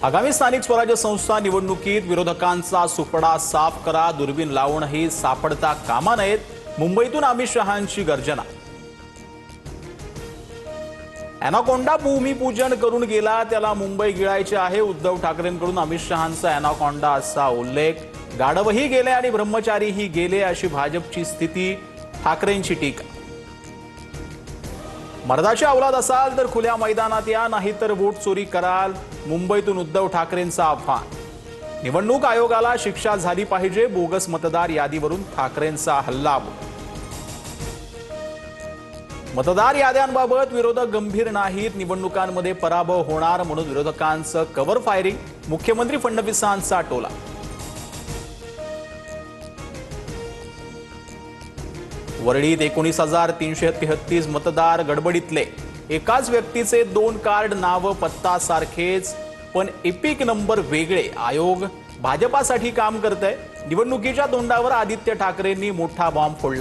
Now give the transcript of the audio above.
आगामी स्थानिक स्वराज्य संस्था निवडणुकीत विरोधकांचा सुपडा साफ करा, दुर्बीण लावूनही सापडता कामा नयेत. मुंबईतून अमित शहांची गर्जना. अॅनाकोंडा भूमिपूजन करून गेला त्याला मुंबई गिळायची आहे. उद्धव ठाकरेंकडून अमित शहांचा अॅनाकोंडा असा उल्लेख. गाढवही गेले आणि ब्रह्मचारीही गेले अशी भाजपची स्थिती. ठाकरेंची टीका. मर्दाची औलाद असाल तर खुल्या मैदानात या, नाहीतर वोट चोरी कराल. मुंबईतून उद्धव ठाकरेंचा आव्हान. निवडणूक आयोगाला शिक्षा झाली पाहिजे. बोगस मतदार यादीवरून ठाकरेंचा हल्लाबोल. मतदार याद्यांबाबत विरोधक गंभीर नाहीत. निवडणुकांमध्ये पराभव होणार म्हणून विरोधकांचं कव्हर फायरिंग. मुख्यमंत्री फडणवीसांचा टोला. वरळीत 19,333 मतदार गडबडीतले. एकाच व्यक्तीचे 2 कार्ड, नाव पत्ता सारखेच पण एपिक नंबर वेगळे. आयोग भाजपासाठी काम करतंय. निवडणुकीच्या तोंडावर आदित्य ठाकरेंनी मोठा बॉम्ब फोडला.